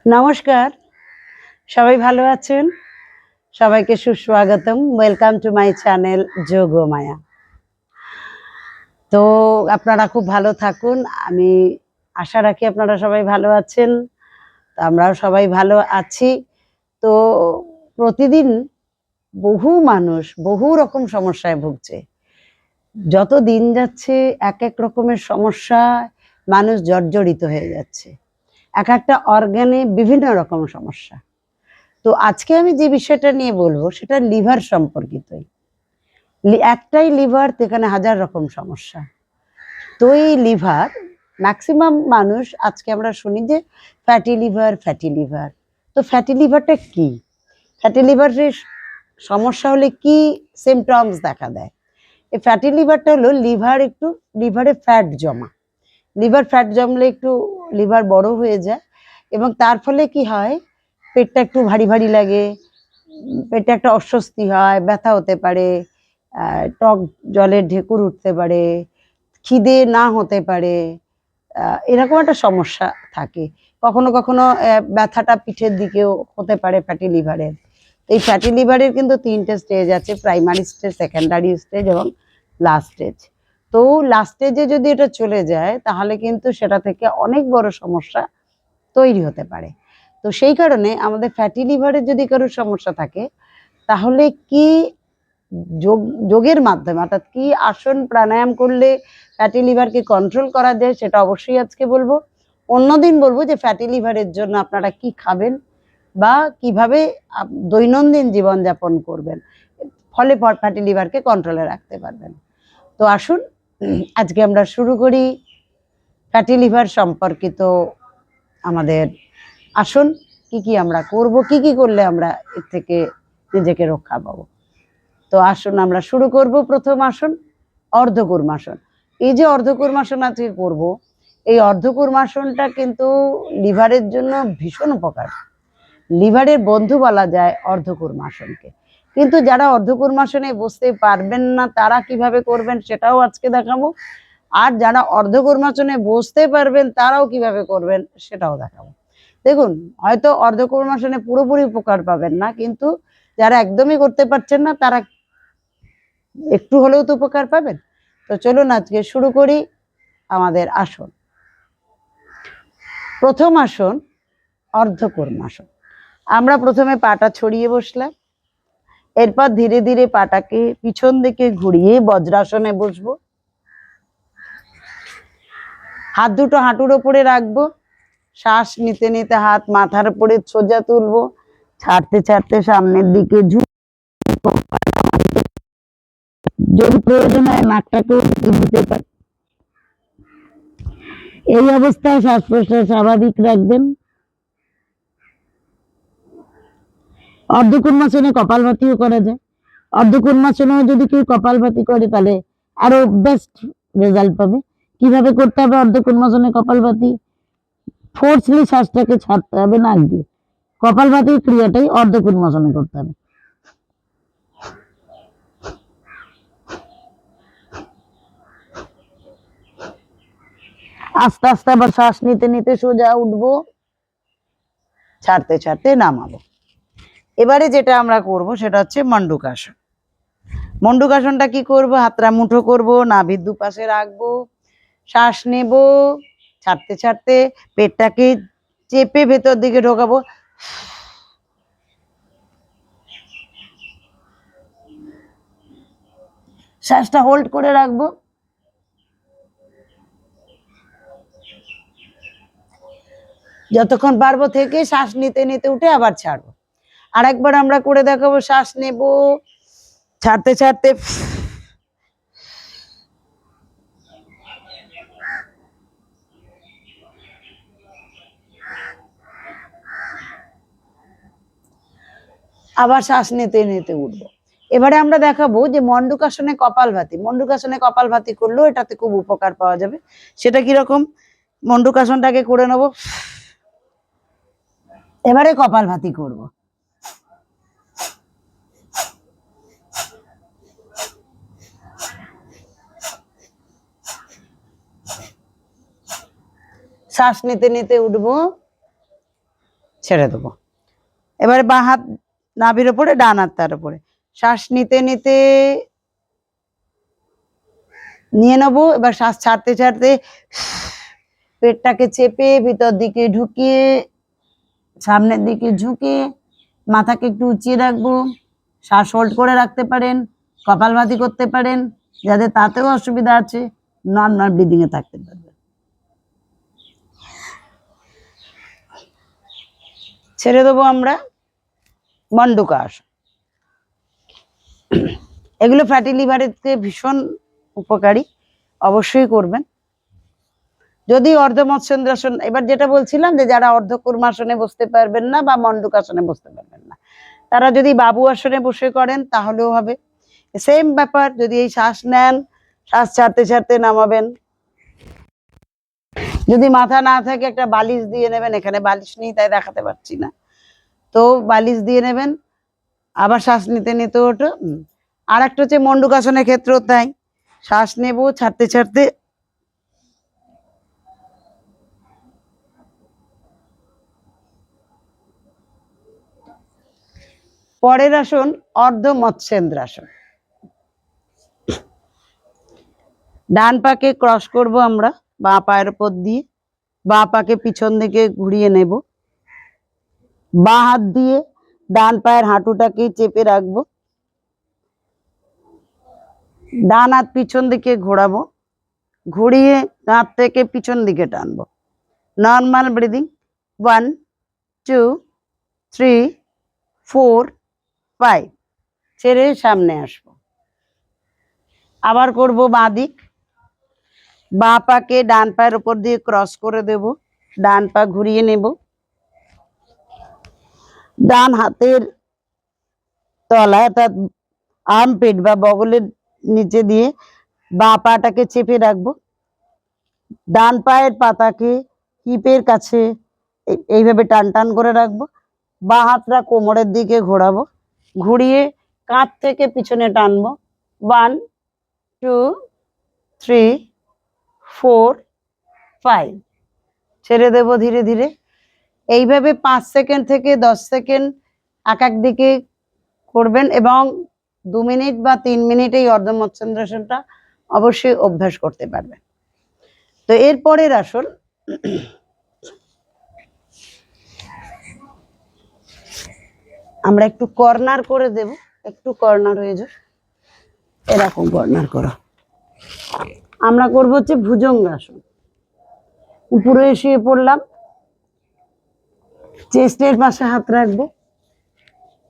নমস্কার, সবাই ভালো আছেন? সবাইকে সুস্বাগতম। Welcome to my channel Yogmaya. তো আপনারা খুব ভালো থাকুন। আমি আশা রাখি আপনারা সবাই ভালো আছেন। তো আমরাও সবাই ভালো আছি। তো প্রতিদিন বহু মানুষ বহু রকম সমস্যায় ভুগছে। যত দিন যাচ্ছে এক এক রকমের সমস্যায় মানুষ জর্জরিত হয়ে যাচ্ছে। এক একটা অর্গানে বিভিন্ন রকম সমস্যা। তো আজকে আমি যে বিষয়টা নিয়ে বলবো সেটা লিভার সম্পর্কিতই। একটাই লিভার, সেখানে হাজার রকম সমস্যা। তো এই লিভার, ম্যাক্সিমাম মানুষ আজকে আমরা শুনি যে ফ্যাটি লিভার, ফ্যাটি লিভার। তো ফ্যাটি লিভারটা কি? ফ্যাটি লিভারের সমস্যা হলে কি সিমটমস দেখা দেয়? এই ফ্যাটি লিভারটা হলো লিভারে ফ্যাট জমা। লিভার ফ্যাট জমলে একটু লিভার বড় হয়ে যায় এবং তার ফলে কি হয়, পেটটা একটু ভারী ভারী লাগে, পেটে একটা অস্বস্তি হয়, ব্যথা হতে পারে, টক জলের ঢেকুর উঠতে পারে, খিদে না হতে পারে, এরকম একটা সমস্যা থাকে। কখনো কখনো ব্যথাটা পিঠের দিকেও হতে পারে ফ্যাটি লিভারের। এই ফ্যাটি লিভারের কিন্তু তিনটে স্টেজ আছে: প্রাইমারি স্টেজ, সেকেন্ডারি স্টেজ এবং লাস্ট স্টেজ। তো লাস্ট স্টেজে যদি এটা চলে যায় তাহলে কিন্তু সেটা থেকে অনেক বড় সমস্যা তৈরি হতে পারে। তো সেই কারণে আমাদের ফ্যাটি লিভারের যদি কারোর সমস্যা থাকে তাহলে কি যোগের মাধ্যমে, অর্থাৎ কি আসন প্রাণায়াম করলে ফ্যাটি লিভারকে কন্ট্রোল করা যায় সেটা অবশ্যই আজকে বলবো। অন্যদিন বলবো যে ফ্যাটি লিভারের জন্য আপনারা কি খাবেন বা কিভাবে দৈনন্দিন জীবনযাপন করবেন, ফলে ফ্যাটি লিভারকে কন্ট্রোলে রাখতে পারবেন। তো আসুন আজকে আমরা শুরু করি ফ্যাটি লিভার সম্পর্কিত আমাদের আসন। কি আমরা করব, কি করলে আমরা এর থেকে নিজেকে রক্ষা পাবো। তো আসুন আমরা শুরু করব। প্রথম আসন অর্ধকূর্মাসন। এই যে অর্ধকূর্মাসন আজকে করব, এই অর্ধকূর্মাসনটা কিন্তু লিভারের জন্য ভীষণ উপকার। লিভারের বন্ধু বলা যায় অর্ধকূর্মাসনকে। কিন্তু যারা অর্ধকূর্মাসনে বসতে পারবেন না তারা কিভাবে করবেন সেটাও আজকে দেখাবো, আর যারা অর্ধকূর্মাসনে বসতে পারবেন তারাও কিভাবে করবেন সেটাও দেখাবো। দেখুন, হয়তো অর্ধকূর্মাসনে পুরোপুরি উপকার পাবেন না, কিন্তু যারা একদমই করতে পারছেন না তারা একটু হলেও তো উপকার পাবেন। তো চলুন আজকে শুরু করি আমাদের আসন। প্রথম আসন অর্ধকূর্মাসন। আমরা প্রথমে পাটা ছড়িয়ে বসলাম, এরপর ধীরে ধীরে পাটাকে পিছন দিকে ঘুরিয়ে বজ্রাসনে বসবো। হাত দুটো হাঁটুর ওপরে রাখবো, শ্বাস নিতে নিতে হাত মাথার উপরে সোজা তুলবো, ছাড়তে ছাড়তে সামনের দিকে ঝুঁকবো। যদি প্রয়োজন হয় নাকটাকেও দিতে পারে। এই অবস্থায় শ্বাস প্রশ্বাস স্বাভাবিক রাখবেন। অর্ধকূর্মাসনে কপালভাতিও করা যায়। অর্ধকূর্মাসনেও যদি কেউ কপালভাতি করে তাহলে আরো বেস্ট রেজাল্ট পাবে। কিভাবে করতে হবে অর্ধকূর্মাসনে কপালভাতি? ফোর্সলি শ্বাসটাকে ছাড়তে হবে নাক দিয়ে। কপালভাতির ক্রিয়াটাই অর্ধকূর্মাসনে করতে হবে। আস্তে আস্তে আবার শ্বাস নিতে নিতে সোজা উঠবো, ছাড়তে ছাড়তে নামাবো। এবারে যেটা আমরা করব সেটা হচ্ছে মণ্ডুকাসন। মণ্ডুকাসনটা কি করব? হাতটা মুঠো করব, নাভির দুপাশে রাখবো, শ্বাস নেব, ছাড়তে ছাড়তে পেটটাকে চেপে ভেতর দিকে ঢোকাবো। শ্বাসটা হোল্ড করে রাখবো, যতক্ষণ পারবো থেকে শ্বাস নিতে নিতে উঠে আবার ছাড়বো। আর একবার আমরা করে দেখাবো। শ্বাস নেব, ছাড়তে ছাড়তে আবার শ্বাস নিতে নিতে উঠবো। এবারে আমরা দেখাবো যে মণ্ডুকাসনে কপালভাতি। মণ্ডুকাসনে কপালভাতি করলেও এটাতে খুব উপকার পাওয়া যাবে। সেটা কিরকম? মণ্ডুকাসনটাকে করে নেব, এবারে কপালভাতি করব। শ্বাস নিতে নিতে উঠবো, ছেড়ে দেবো। এবারে বাঁ হাত নাভির ওপরে, ডান হাত তার উপরে, শ্বাস নিতে নিতে নিয়ে নেবো। এবার শ্বাস ছাড়তে ছাড়তে পেটটাকে চেপে ভিতর দিকে ঢুকিয়ে সামনের দিকে ঝুঁকে মাথাকে একটু উঁচিয়ে রাখবো। শ্বাস হোল্ড করে রাখতে পারেন, কপালভাতি করতে পারেন, যাদের তাতেও অসুবিধা আছে নর্মাল ব্রিদিং এ থাকতে পারবেন। ছেড়ে দেবো আমরা মন্ডুকা আসন। এগুলো ফ্যাটি লিভারের ভীষণ উপকারী, অবশ্যই করবেন। যদি অর্ধ মৎস্যেন্দ্রাসন, এবার যেটা বলছিলাম যে যারা অর্ধ কূর্মাসনে বসতে পারবেন না বা মন্ডুকাসনে বসতে পারবেন না, তারা যদি বাবু আসনে বসে করেন তাহলেও হবে। সেম ব্যাপার, যদি এই শ্বাস নেন, শ্বাস ছাড়তে ছাড়তে নামাবেন। যদি মাথা না থাকে একটা বালিশ দিয়ে নেবেন, এখানে বালিশ নেই তাই দেখাতে পারছি না, তো বালিশ দিয়ে নেবেন, আবার শ্বাস নিতে নিতে ওঠো। আর একটা হচ্ছে মন্ডুকাসনের ক্ষেত্রেও তাই, শ্বাস নেব, ছাড়তে ছাড়তে পরের আসন অর্ধ মৎস্যেন্দ্রাসন। ডান পাকে ক্রস করব আমরা বাঁ পায়ের উপর দিয়ে, বাঁ পাকে পিছন দিকে ঘুরিয়ে নেব, বাঁ হাত দিয়ে ডান পায়ের হাঁটুটাকে চেপে রাখবো, ডান হাত পিছন দিকে ঘোরাবো, ঘুরিয়ে কাঁধ থেকে পিছন দিকে টানবো। নর্মাল ব্রিদিং, 1 2 3 4 5, ছেড়ে সামনে আসবো। আবার করব বাঁ দিক, বাঁ পাকে ডান পায়ের উপর দিয়ে ক্রস করে দেব, ডান পা ঘুরিয়ে নেব, ডান হাতের তলায় অর্থাৎ আর্মপিট বা বগলের নিচে দিয়ে বাঁ পাটাকে চেপে রাখবো, ডান পায়ের পাতাকে হিপের কাছে এইভাবে টান টান করে রাখবো, বাঁ হাতটা কোমরের দিকে ঘোরাবো, ঘুরিয়ে কাঁধ থেকে পিছনে টানবো। 1 2 3 4 5, ছেড়ে দেব ধীরে ধীরে। এইভাবে 5 সেকেন্ড থেকে 10 সেকেন্ড এক এক দিকে করবেন এবং 2 মিনিট বা 3 মিনিট এই অর্ধ মৎস্যেন্দ্রাসনটা অবশ্যই অভ্যাস করতে পারবেন। তো এরপরের আসন আমরা একটু কর্নার করে দেব, একটু কর্নার হয়ে যাও, এরকম কর্নার করো। আমরা করবো হচ্ছে ভুজঙ্গাসন। উপরে শুয়ে পড়লাম, চেস্টের পাশে হাত রাখবো,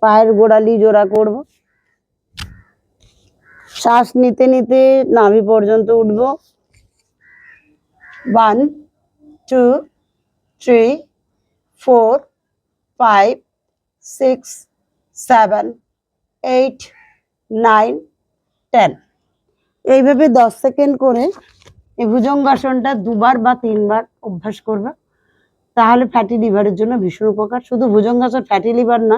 পায়ের গোড়ালি জোড়া করব, শ্বাস নিতে নিতে নাভি পর্যন্ত উঠবো। 1 2 3 4 5 6 7 8 9 10, এইভাবে 10 সেকেন্ড করে এই ভুজঙ্গাসনটা 2বার বা 3বার অভ্যাস করবে, তাহলে ফ্যাটি লিভারের জন্য ভীষণ উপকার। শুধু ভুজঙ্গাসন ফ্যাটি লিভার না,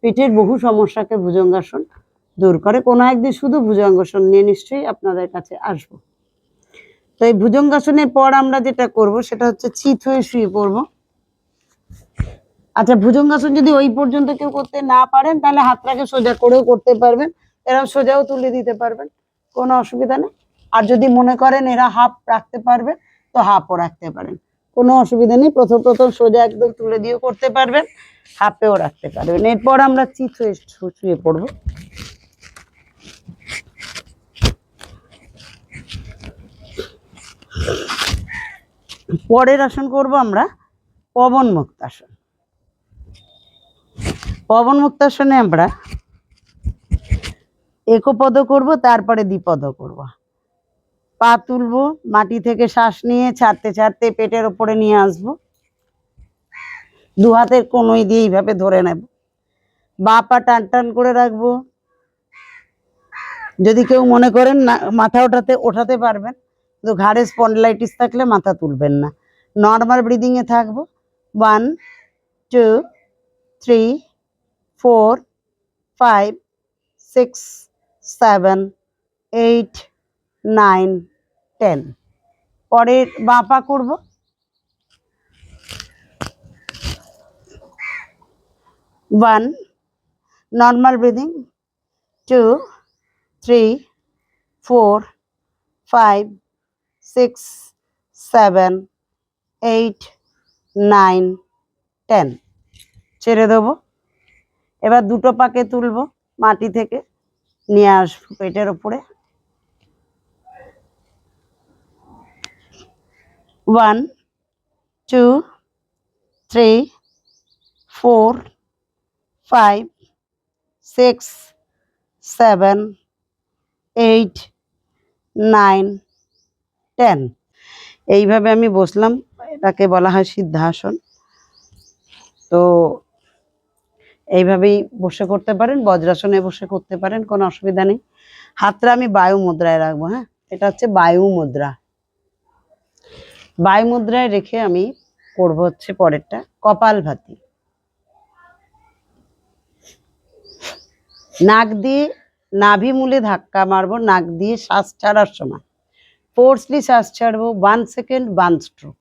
পেটের বহু সমস্যাকে ভুজঙ্গাসন দূর করে। কোনো একদিন শুধু ভুজঙ্গাসন নিয়ে নিশ্চয়ই আপনাদের কাছে আসবো। তো এই ভুজঙ্গাসনের পর আমরা যেটা করব সেটা হচ্ছে চিত হয়ে শুয়ে পড়বো। আচ্ছা, ভুজঙ্গাসন যদি ওই পর্যন্ত কেউ করতে না পারেন তাহলে হাতটাকে সোজা করেও করতে পারবেন, এরকম সোজাও তুলে দিতে পারবেন, কোনো অসুবিধা নেই। আর যদি মনে করেন এরা হাফ রাখতে পারবেন তো হাফও রাখতে পারেন, কোনো অসুবিধা নেই। প্রথম প্রথম সোজা একদম তুলে দিয়েও করতে পারবেন, হাফেও রাখতে পারবেন। এরপর আমরা চিত হয়ে শুয়ে পড়বো। পরের আসন করব আমরা পবন মুক্তাসন। পবন মুক্তাসনে আমরা একপদ করব, তারপরে দ্বিপদ করব। পা তুলবো, মাটি থেকে শ্বাস নিয়ে ছাড়তে ছাড়তে পেটের ওপরে নিয়ে আসবো, দু হাতের কনুই দিয়ে এইভাবে ধরে নেব, বাঁ পা টান টান করে রাখবো। যদি কেউ মনে করেন না মাথা ওঠাতে পারবেন, কিন্তু ঘাড়ে স্পন্ডলাইটিস থাকলে মাথা তুলবেন না, নর্মাল ব্রিদিং এ থাকবো। 1 2 3 4 5 6 7 8 9 10। পরের বাঁ পা করবো, 1, normal breathing, 2, 3, 4, 5, 6, 7, 8, 9, 10। ছেড়ে দেবো। এবার দুটো পাকে তুলবো, মাটি থেকে নিয়ে আসবো পেটের ওপরে। 1, 2, 3, 4, 5, 6, 7, 8, 9, 10। এইভাবে আমি বসলাম, এটাকে বলা হয় সিদ্ধাসন। তো এইভাবেই বসে করতে পারেন, বজ্রাসনে বসে করতে পারেন, কোনো অসুবিধা নেই। হাতটা আমি বায়ু মুদ্রায় রাখবো। হ্যাঁ, এটা হচ্ছে বায়ু মুদ্রা। বায়ু মুদ্রায় রেখে আমি করবো হচ্ছে পরেরটা কপালভাতি। নাক দিয়ে নাভি মূলে ধাক্কা মারবো, নাক দিয়ে শ্বাস ছাড়ার সময় ফোর্সলি শ্বাস ছাড়বো। 1 সেকেন্ড 1 স্ট্রোক।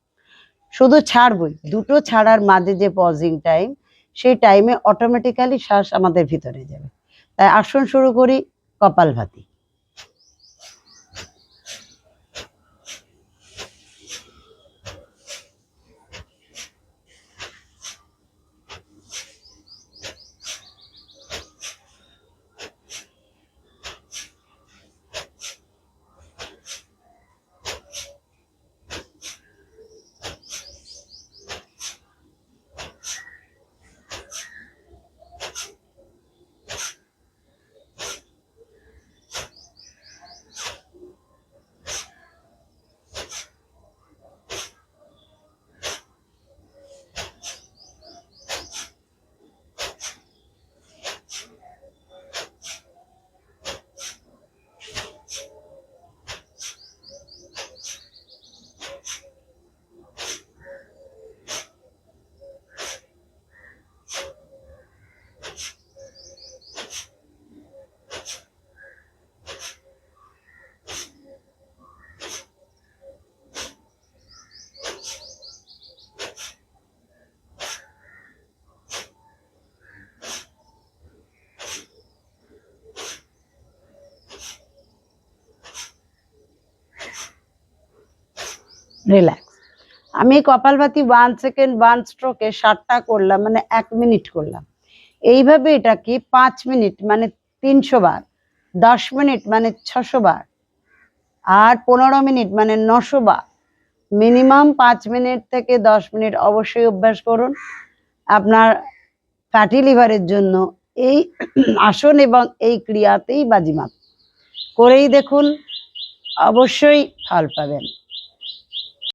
শুধু ছাড়বই, দুটো ছাড়ার মাঝে যে পজিং টাইম, সেই টাইমে অটোমেটিক্যালি শ্বাস আমাদের ভিতরে যাবে। তাই আসন শুরু করি কপালভাতি। রিল্যাক্স। আমি কপালভাতি 1 সেকেন্ড 1 স্ট্রোকে 7টা করলাম, মানে 1 মিনিট করলাম। এইভাবে এটাকে 5 মিনিট মানে 300 বার, 10 মিনিট মানে 600 বার, আর 15 মিনিট মানে 900 বার। মিনিমাম 5 মিনিট থেকে 10 মিনিট অবশ্যই অভ্যাস করুন। আপনার ফ্যাটি লিভারের জন্য এই আসন এবং এই ক্রিয়াতেই বাজিমাত। করেই দেখুন, অবশ্যই ফল পাবেন।